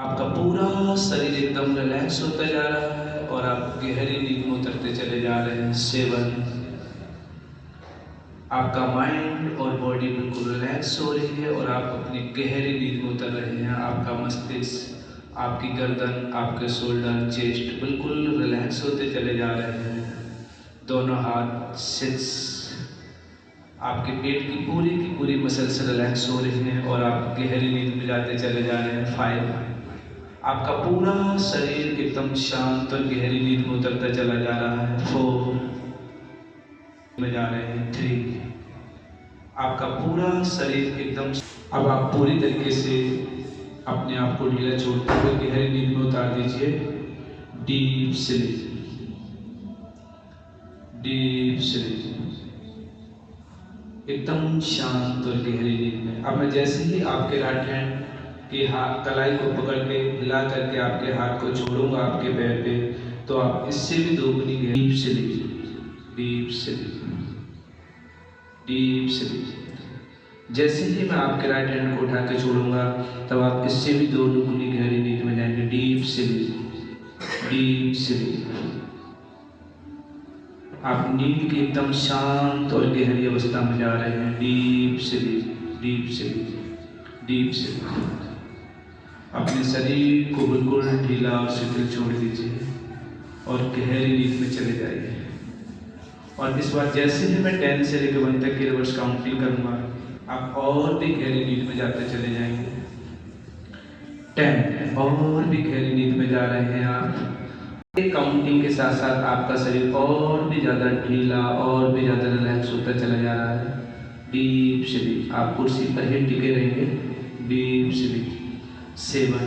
आपका पूरा शरीर एकदम रिलैक्स होता जा रहा है और आप गहरी नींद में उतरते चले जा रहे हैं। 7 आपका माइंड और बॉडी बिल्कुल रिलैक्स हो रही है और आप अपनी गहरी नींद में उतर रहे हैं। आपका मस्तिष्क, आपकी गर्दन, आपके शोल्डर, चेस्ट बिल्कुल रिलैक्स होते चले जा रहे हैं। दोनों हाथ, 6 आपके पेट की पूरी मसल्स रिलैक्स हो रही हैं और आप गहरी नींद में जाते चले जा रहे हैं। 5 आपका पूरा शरीर एकदम शांत और गहरी नींद में उतरता चला जा रहा है। 4 में जा रहे हैं। 3 आपका पूरा शरीर एकदम। अब आप पूरी तरीके से अपने आप को ढीला छोड़ते हुए गहरी नींद में उतार दीजिए। डीप स्लीप, डीप स्लीप, एकदम शांत और गहरी नींद में। अब मैं जैसे ही आपके राइट हैंड की हाथ कलाई को पकड़ के हिला करके आपके हाथ को छोड़ूंगा आपके पैर पे, तो आप इससे भी दोगुनी deep sleep, deep sleep, deep sleep. जैसे ही मैं आपके राइट हैंड को उठा के छोड़ूंगा तब आप इससे भी दोगुनी गहरी नींद में जाएंगे। Deep sleep, deep sleep. आप नींद की एकदम शांत और गहरी अवस्था में जा रहे हैं। Deep sleep, deep sleep, deep sleep. अपने शरीर को बिल्कुल ढीला और शिथिल छोड़ दीजिए और गहरी नींद में चले जाइए। और इस बार जैसे ही मैं 10 से लेकर 1 तक की रिवर्स काउंटिंग करूंगा, आप और भी गहरी नींद में जाते चले जाएंगे। 10 और भी गहरी नींद में जा रहे हैं आप। काउंटिंग के साथ साथ आपका शरीर और भी ज़्यादा ढीला और भी ज़्यादा रिलैक्स होता चला जा रहा है। Deep sleep. आप कुर्सी पर ही टिके रहेंगे। Deep sleep. 7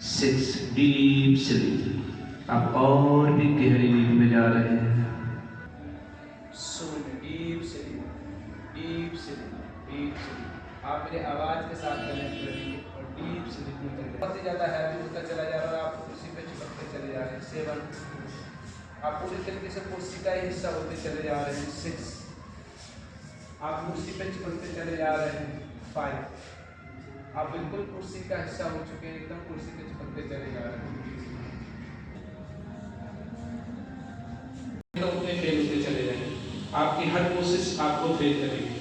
6 deep sleep. आप और भी गहरी नींद में जा रहे हैं। Deep sleep, deep sleep, deep sleep. आप मेरे आवाज़ के साथ कनेक्ट करेंगे और डीप स्लीप में चले। बहुत ही ज़्यादा हैवी होता चला जा रहा है। आप कुर्सी पे चिपकते चले जा रहे हैं। 7 आप पूरी तरीके से कुर्सी का ही हिस्सा होते चले जा रहे हैं। 6 आप कुर्सी पे चिपकते चले जा रहे हैं। 5 आप बिल्कुल कुर्सी का हिस्सा हो चुके हैं, एकदम कुर्सी पे चिपकते चले जा रहे हैं। फेल होते चले जाएंगे। आपकी हर कोशिश आपको फेल करेगी।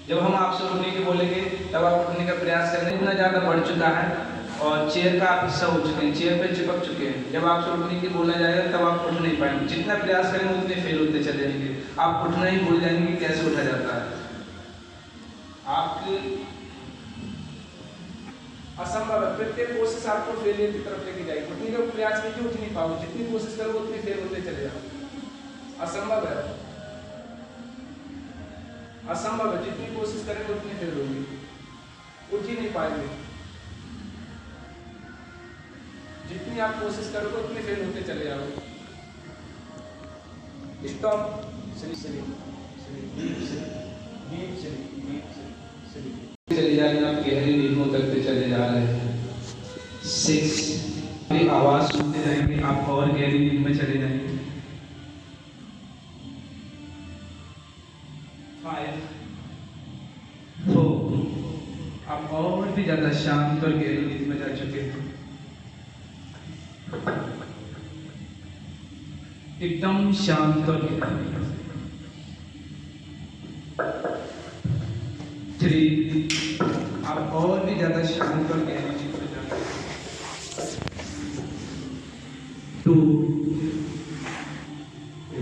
जब हम आपसे उठने के बोलेंगे तब आप उठने का प्रयास करने इतना ज़्यादा बढ़ चुका है और चेयर का आप हिस्सा हो चुके हैं, चेयर पे चिपक चुके हैं। जब आपसे उठने की बोला जाएगा तब आप उठ नहीं पाएंगे। जितना प्रयास करेंगे उतने फेल होते चले जाएंगे। आप उठना ही भूल जाएंगे कि कैसे उठा जाता है। आपकी असंभव है। प्रत्येक कोशिश आपको फेलियर की तरफ लेके जाएगी। उठने का प्रयास कीजिए, उठ नहीं पाओगे। जितनी कोशिश करोगे उतनी फेल होते चले जाओगे। असंभव है, असंभव है। जितनी कोशिश करेंगे उतनी फेल होगी, उठ ही नहीं पाएंगे। जितनी आप कोशिश करोगे उतनी फेल होते चले जाओगे। स्टॉप। चले जाएंगे। आप गहरी नींद में उतरते चले जा रहे हैं। 6 आवाज सुनते जाएंगे, आप और गहरी नींद में चले जाएंगे। 5 4 आप और भी ज्यादा शांत और गहरी नींद में जा चुके हैं। एकदम शांत और गहरी। 3 आप और भी ज्यादा शांत और गहरी नींद में जा रहे हैं। 2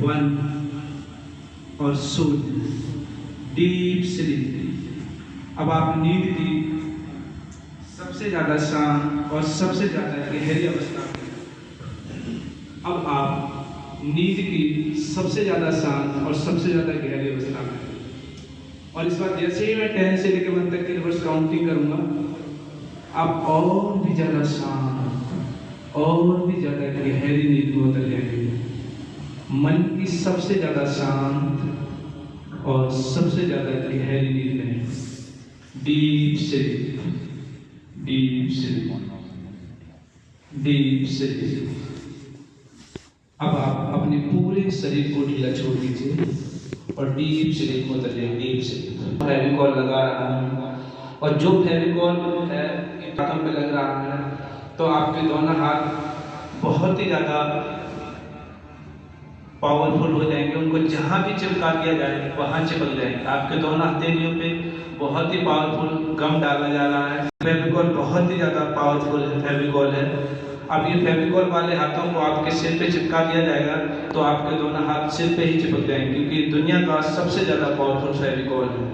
1 और शून्य। Deep sleep. अब आप नींद की सबसे ज्यादा शांत और सबसे ज्यादा गहरी अवस्था में। अब आप नींद की सबसे ज्यादा शांत और सबसे ज्यादा गहरी अवस्था में। और इस बार जैसे ही मैं 10 से लेकर 1 तक की रिवर्स काउंटिंग करूंगा, आप और भी ज्यादा शांत और भी ज्यादा गहरी नींद में उतर जाएंगे। मन की सबसे ज्यादा शांत और सबसे ज्यादा गहरी नींद में। Deep sleep, deep sleep, deep sleep. अब आप अपने पूरे शरीर को ढीला छोड़ दीजिए और डीप स्लीप में उतर जाइए। Deep sleep. फेविकॉल लगा रहा हूँ और जो फेविकॉल है हाथों पे लग रहा है तो आपके दोनों हाथ बहुत ही ज़्यादा पावरफुल हो जाएंगे, उनको जहाँ भी चिपका दिया जाए वहाँ चिपक जाएंगे। आपके दोनों हथेलियों पे बहुत ही पावरफुल गम डाला जा रहा है। फेविकॉल बहुत ही ज़्यादा पावरफुल फेविकॉल है। अब ये फेविकॉल वाले हाथों को आपके सिर पे चिपका दिया जाएगा तो आपके दोनों हाथ सिर पे ही चिपक जाएंगे, क्योंकि दुनिया का सबसे ज़्यादा पावरफुल फेविकॉल है।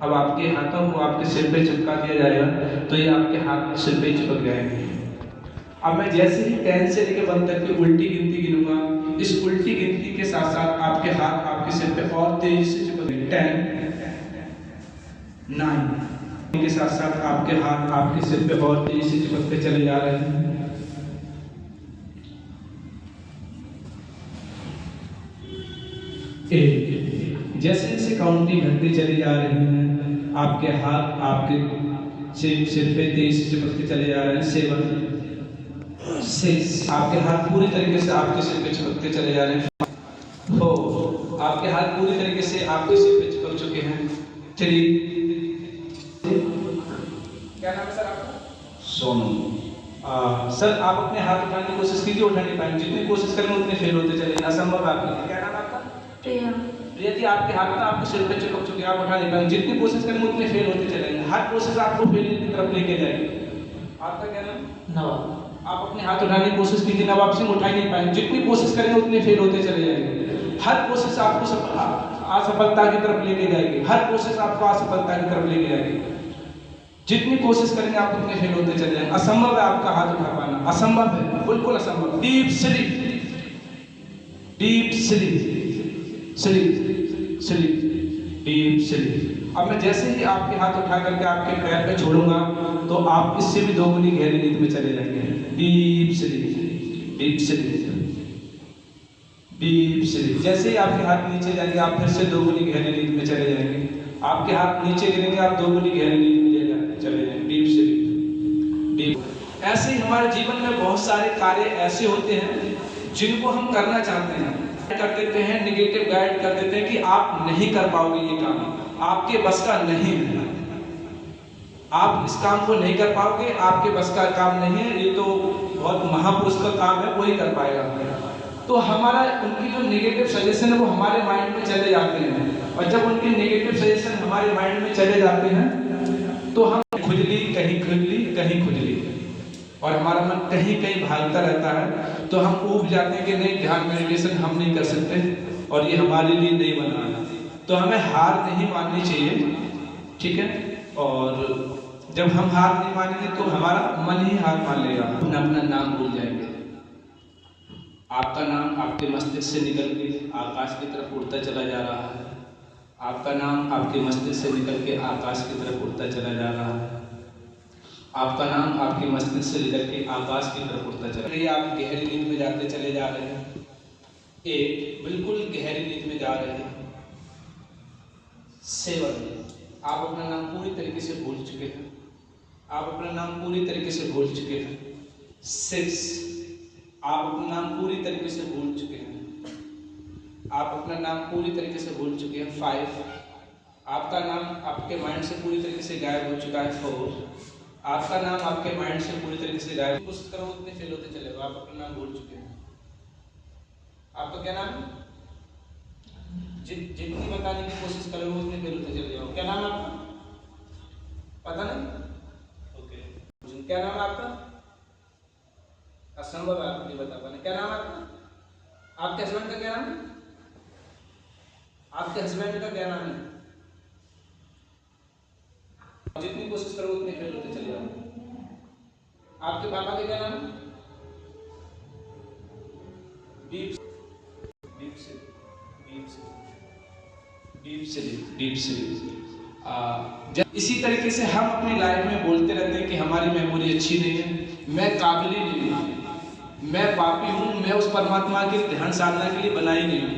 अब आपके हाथों को आपके सिर पे चिपका दिया जाएगा तो ये आपके हाथ सिर पे चिपक जाएंगे। अब मैं जैसे ही 10 से लेकर 1 तक की उल्टी गिनती गिनूंगा, इस उल्टी गिनती के साथ साथ आपके हाथ आपके सिर पे और तेजी से चिपकेंगे। 10, 9 के साथ साथ आपके हाथ आपके सिर पे और तेजी से चिपकते चले जा रहे हैं। 8 जैसे जैसे काउंटिंग घटती चली जा रही है आपके हाथ आपके सिर पे तेजी से चिपकते चले जा रहे हैं। 7, 6 आपके हाथ पूरी तरीके से आपके सिर पे चिपकते चले जा रहे हैं। 4 आपके हाथ पूरी तरीके से आपके सिर पे चिपक चुके हैं। 3 क्या नाम है सर आपका? सोनू। सर आप अपने हाथ उठाने की कोशिश कीजिए, उठा नहीं पाएंगे, जितनी कोशिश करेंगे उतने फेल होते चले, असंभव है आपके लिए। क्या नाम है आपका? प्रिया। प्रिया जी आपके हाथ में आपके सिर पे चिपक चुके हैं, आप उठा नहीं पाएंगे, जितनी कोशिश करेंगे उतने फेल होते चलेंगे, हर कोशिश आपको फेलियर की तरफ लेके जाएगी। आपका क्या नाम? नवाब। आप अपने हाथ उठाने की कोशिश कीजिए, नवाब सिंह उठा ही नहीं पाएंगे, जितनी कोशिश करेंगे उतने फेल होते चले जाएंगे, हर कोशिश आपको असफलता की तरफ लेके जाएगी, हर कोशिश आपको असफलता की तरफ लेके जाएगी, जितनी कोशिश करेंगे आप उतने फेल होते चले जाएंगे। असंभव है आपका हाथ उठा पाना, असंभव है, बिल्कुल असंभव। Deep sleep, deep sleep, sleep, sleep, deep sleep. अब मैं जैसे ही आपके हाथ उठा करके आपके पैर पे छोड़ूंगा तो आप इससे भी दोगुनी गहरी नींद में चले जाएंगे। Deep sleep, deep sleep, deep sleep. जैसे ही आपके हाथ नीचे जाएंगे आप फिर से दोगुनी गहरी नींद में चले जाएंगे। आपके हाथ नीचे गिरेंगे आप दोगुनी गहरी नींद में चले जाएंगे। Deep sleep, deep. ऐसे ही हमारे जीवन में बहुत सारे कार्य ऐसे होते हैं जिनको हम करना चाहते हैं, कर देते हैं, निगेटिव गाइड कर देते हैं कि आप नहीं कर पाओगे, ये काम आपके बस का नहीं है, आप इस काम को नहीं कर पाओगे, आपके बस का काम नहीं है, ये तो बहुत महापुरुष का काम है, वही कर पाएगा। तो हमारा उनकी जो नेगेटिव सजेशन है वो हमारे माइंड में चले जाते हैं, और जब उनके नेगेटिव सजेशन हमारे माइंड में चले जाते हैं तो हम खुजली कहीं खुजली कहीं खुजली, और हमारा मन कहीं कहीं भागता रहता है, तो हम ऊब जाते हैं कि नहीं, ध्यान मेडिटेशन हम नहीं कर सकते और ये हमारे लिए नहीं बना है। तो हमें हार नहीं माननी चाहिए, ठीक है। और जब हम हार नहीं मानेंगे तो हमारा मन ही हार मान लेगा, हम अपना नाम भूल जाएंगे। आपका नाम आपके मस्तिष्क से निकल के आकाश की तरफ उड़ता चला जा रहा है, आपका नाम आपके मस्तिष्क से निकल के आकाश की तरफ उड़ता चला जा रहा है, आपका नाम आपके मस्तिष्क से निकल के आकाश की तरफ उड़ता चला। ये आप गहरी नींद में जाते चले जा रहे हैं, एक बिल्कुल गहरी नींद में जा रहे हैं। 7 आप अपना नाम पूरी तरीके से भूल चुके हैं, आप अपना नाम पूरी तरीके से भूल चुके हैं। 6 आप अपना नाम पूरी तरीके से भूल चुके हैं, आप अपना नाम पूरी तरीके से भूल चुके हैं। 5 आपका नाम आपके माइंड से पूरी तरीके से गायब हो चुका है। 4 आपका नाम आपके माइंड से पूरी तरीके से गायब, कोशिश करो उतने फेल होते चले, आप अपना नाम भूल चुके हैं। आपका क्या नाम है? जितनी बताने की कोशिश करोगे उतने फेल होते चले जाओ। क्या नाम है आपका? पता नहीं? ओके। क्या नाम है आपका? असंभव है, आप नहीं बता पाने। क्या नाम है आपका? आपके हस्बैंड का क्या नाम है? आपके हस्बैंड का क्या नाम है? जितनी कोशिश करो उतने फेल होते चले जाओ। आपके पापा का क्या नाम है? डीप डीप से डीप से डीप से डीप से। इसी तरीके से हम अपनी लाइफ में बोलते रहते हैं कि हमारी मेमोरी अच्छी नहीं है, मैं काबिल ही नहीं हूँ, मैं पापी हूँ, मैं उस परमात्मा के ध्यान साधना के लिए बना ही नहीं हूँ।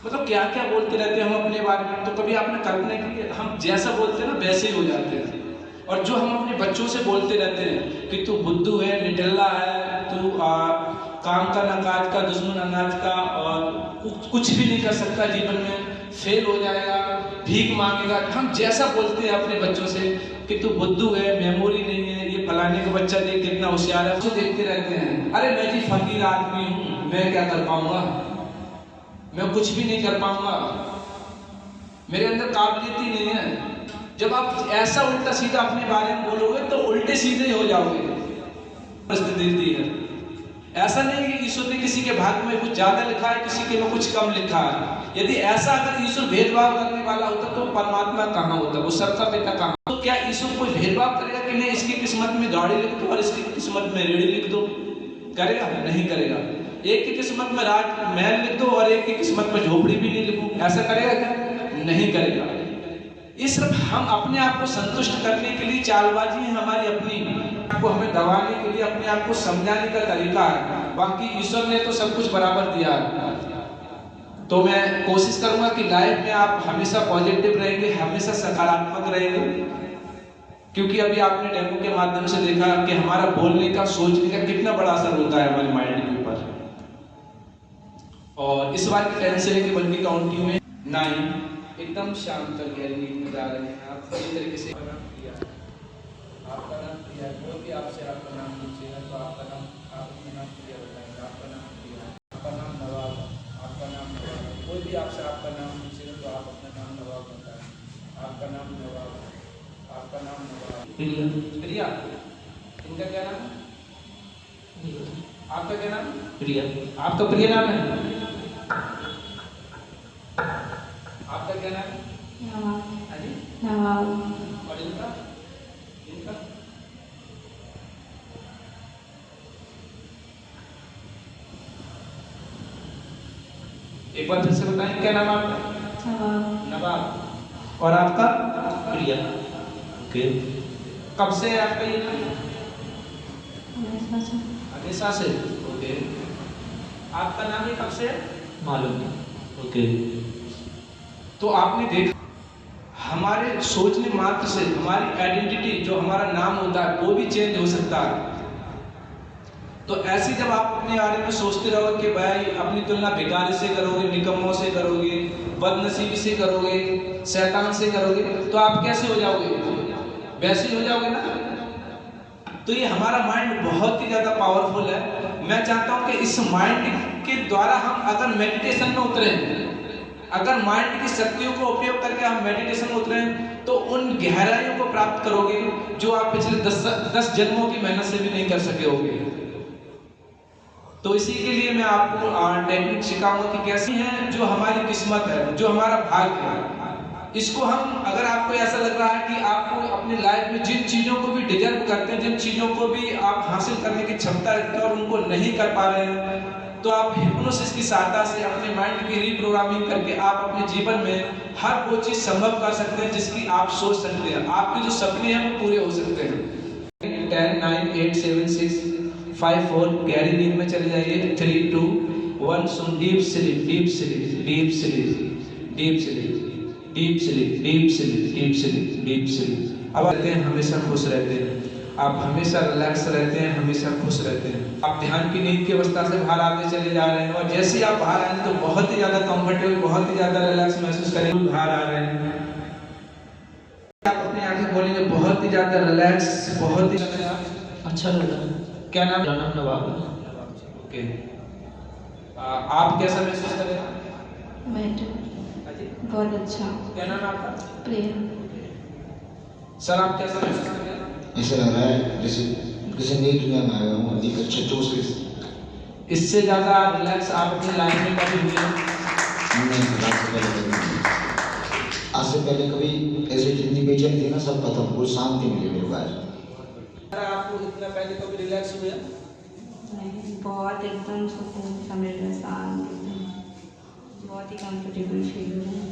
मतलब क्या क्या बोलते रहते हैं हम अपने बारे में। तो कभी आपने कल्पना की, हम जैसा बोलते हैं ना वैसे ही हो जाते हैं। और जो हम अपने बच्चों से बोलते रहते हैं कि तू बुद्धू है, निठल्ला है, तू काम का न काज का, दुश्मन अनाज का, और कुछ भी नहीं कर सकता जीवन में, फेल हो जाएगा, भीख मांगेगा। हम जैसा बोलते हैं अपने बच्चों से कि तू बुद्धू है, मेमोरी नहीं है, ये फलाने का बच्चा देख कितना होशियार है, उसे देखते रहते हैं। अरे मैं जी फकीर आदमी हूँ, मैं क्या कर पाऊंगा, मैं कुछ भी नहीं कर पाऊंगा, मेरे अंदर काबिलियत ही नहीं है। जब आप ऐसा उल्टा सीधा अपने बारे में बोलोगे तो उल्टे सीधे हो जाओगे। परिस्थिति दी है, ऐसा नहीं कि ईश्वर ने किसी के भाग्य में कुछ ज्यादा लिखा है, किसी के में कुछ कम लिखा है। यदि ऐसा अगर ईश्वर भेदभाव करने वाला होता तो परमात्मा कहाँ होता, वो सबका पिता कहाँ? तो क्या ईश्वर कोई भेदभाव करेगा कि नहीं इसकी किस्मत में गाड़ी लिख दो और इसकी किस्मत में रेड़ी लिख दो? करेगा? नहीं करेगा। एक की किस्मत में राजमहल लिख दो और एक की किस्मत में झोपड़ी भी नहीं लिखो, ऐसा करेगा क्या? नहीं करेगा। ये सिर्फ हम अपने आप को संतुष्ट करने के लिए चालबाजी है हमारी अपनी, को हमें दबाने के लिए, अपने आप को समझाने का तरीका है। बाकी ईश्वर ने तो सब कुछ बराबर दिया है। तो मैं कोशिश करूंगा कि लाइफ में आप हमेशा पॉजिटिव रहेंगे, हमेशा सकारात्मक रहेंगे, क्योंकि अभी आपने डेमो के माध्यम से देखा कि हमारा बोलने का, सोचने का कितना बड़ा असर होता है हमारे माइंड के ऊपर। और इस बार की टेंशन है कि बल्कि काउंटी में 9 एकदम शाम तक गहरी नींद में जा रहे हैं। आप इस तरीके से आपका नाम प्रिया, कोई भी आपसे आपका नाम पूछेगा तो आपका नाम, आप अपना नाम प्रिया बताएंगे। आपका नाम प्रिया, आपका नाम नवाब, आपका नाम नवाब। कोई भी आपसे आपका नाम पूछेगा तो आप अपना नाम नवाब बताएं। आपका नाम नवाब, आपका नाम नवाब। प्रिया, प्रिया, इनका क्या नाम है? आपका क्या नाम? प्रिया। आपका प्रिय नाम है? आपका क्या नाम है? नवाब। अजी नवाब। और इनका? इनका एक बार फिर से बताएं, क्या नाम आपका? नवाब। नवाब। और आपका? प्रिया। ओके। कब से है आपका ये नाम? हमेशा से। ओके। आपका नाम ये कब से है? मालूम नहीं। ओके। तो आपने देखा हमारे सोचने मात्र से हमारी आइडेंटिटी, जो हमारा नाम होता है, वो भी चेंज हो सकता है। तो ऐसे जब आप अपने बारे में सोचते रहोगे कि भाई अपनी तुलना भिखारी से करोगे, निकम्मों से करोगे, बदनसीबी से करोगे, शैतान से करोगे, तो आप कैसे हो जाओगे? वैसे ही हो जाओगे ना। तो ये हमारा माइंड बहुत ही ज्यादा पावरफुल है। मैं चाहता हूं कि इस माइंड के द्वारा हम अगर मेडिटेशन में उतरे, अगर माइंड की शक्तियों को उपयोग करके हम मेडिटेशन में उतरे, तो उन गहराइयों को प्राप्त करोगे जो आप पिछले 10 जन्मों की मेहनत से भी नहीं कर सके होगे। तो इसी के लिए मैं आपको टेक्निक सिखाऊंगा कि कैसी है जो हमारी किस्मत है, जो हमारा भाग्य है। इसको हम, अगर आपको ऐसा लग रहा है कि आपको अपनी लाइफ में जिन चीजों को भी डिजर्व करते हैं, जिन चीजों को भी आप हासिल करने की क्षमता रखते हैं और उनको नहीं कर पा रहे हैं, तो आप हिप्नोसिस की सहायता से अपने माइंड की रीप्रोग्रामिंग करके आप अपने जीवन में हर वो चीज संभव कर सकते हैं जिसकी आप सोच सकते हैं। आपके जो सपने हैं वो पूरे हो सकते हैं। 10 9 8 7 6 5 4 गहरी नींद में चले जाइए। 3 2 1 सुन deep sleep, deep sleep, deep sleep, deep sleep, deep sleep, deep sleep, deep sleep, deep sleep. अब रहते हैं, हमेशा खुश रहते हैं, आप हमेशा रिलैक्स रहते हैं, हमेशा खुश रहते हैं। आप ध्यान की नींद की अवस्था से बाहर आते चले जा रहे हैं और जैसे ही आप बाहर आए तो बहुत ही ज्यादा कंफर्टेबल, बहुत ही ज्यादा रिलैक्स महसूस करेंगे। बाहर आ रहे हैं, आप अपने आगे बोलेंगे बहुत ही ज्यादा रिलैक्स, बहुत ही अच्छा लग रहा है। क्या नाम? नवाब। ओके। आप कैसा महसूस कर रहे हैं? बहुत अच्छा। क्या नाम है आपका? प्रिया। सर आप कैसा महसूस कर रहे हैं? ऐसा लग रहा है जैसे किसी नई दुनिया में आया हूँ, अधिक अच्छे जोश के। इससे ज्यादा रिलैक्स आप अपनी लाइफ में कभी हुए? आज से पहले कभी ऐसी जितनी बेचैनी थी ना, सब खत्म, पूरी शांति मिली मेरे पास। आपको इतना पहले कभी रिलैक्स हुआ? नहीं, बहुत एकदम सुकून सा मिल रहा है, शांत, बहुत ही कंफर्टेबल फील हो रहा है।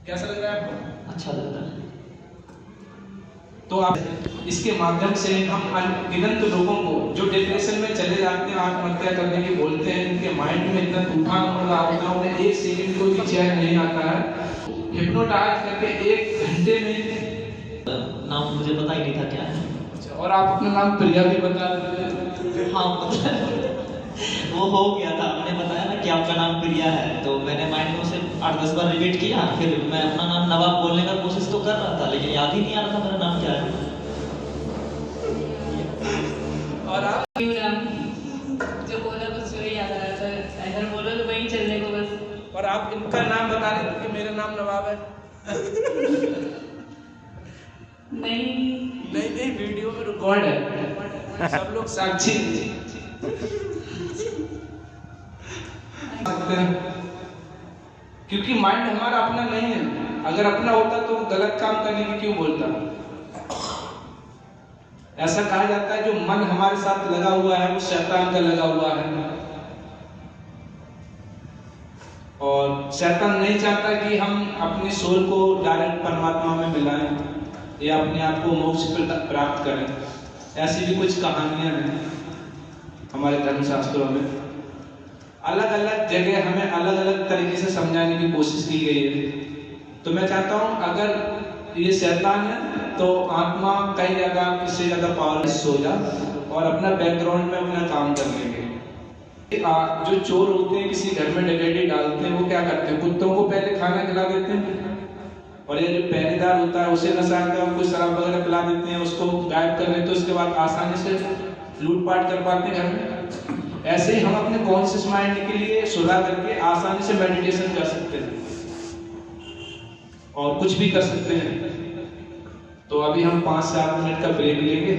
कैसा लग रहा है आपको? अच्छा लग रहा है। तो आप इसके माध्यम से हम अनगिनत लोगों को जो डिप्रेशन में चले जाते हैं, आत्महत्या करने की बोलते हैं, इनके माइंड में इतना तूफान हो रहा होता है, उन्हें एक सेकंड को भी चैन नहीं आता है। हिप्नोटाइज करके 1 घंटे में, नाम मुझे पता ही नहीं था क्या है। और आप अपना नाम प्रिया भी बता देते हैं। हाँ वो हो गया था, मैंने बताया ना कि आपका नाम प्रिया है, तो मैंने माइंड में उसे 8-10 बार रिपीट किया। फिर मैं अपना नाम नवाब बोलने का कोशिश तो कर रहा था, लेकिन याद ही नहीं आ रहा था मेरा नाम क्या है। और आप जो बोला बस वही याद आ रहा था, अगर बोलो तो वही चलने को बस। और आप इनका नाम बता रहे थे कि मेरा नाम नवाब है। नहीं, वीडियो में रिकॉर्ड है, सब लोग साक्षी सकते हैं, क्योंकि माइंड हमारा अपना नहीं है। अगर अपना होता तो गलत काम करने की क्यों बोलता। ऐसा कहा जाता है जो मन हमारे साथ लगा हुआ है वो शैतान का लगा हुआ है, और शैतान नहीं चाहता कि हम अपने सोल को डायरेक्ट परमात्मा में मिलाएं या अपने आप को मोक्ष प्राप्त करें। ऐसी भी कुछ कहानियां हैं हमारे धर्मशास्त्रों में। अलग अलग जगह हमें अलग अलग तरीके से समझाने की कोशिश की गई है। तो मैं चाहता हूं अगर ये शैतान है तो आत्मा कई जगह इससे ज्यादा पावर सो जा और अपना बैकग्राउंड में अपना काम कर लेंगे। जो चोर होते हैं किसी घर में डकैती डालते हैं, वो क्या करते हैं, कुत्तों को पहले खाना खिला देते हैं, और ये जो पहरेदार होता है उसे नशा कर कोई शराब वगैरह पिला देते हैं, उसको गायब कर लेते हैं, तो उसके बाद आसानी से लूटपाट कर पाते हैं घर में। ऐसे ही हम अपने कॉन्शियस माइंड के लिए सुधार करके आसानी से मेडिटेशन कर सकते हैं और कुछ भी कर सकते हैं। तो अभी हम 5 से 8 मिनट का ब्रेक लेंगे।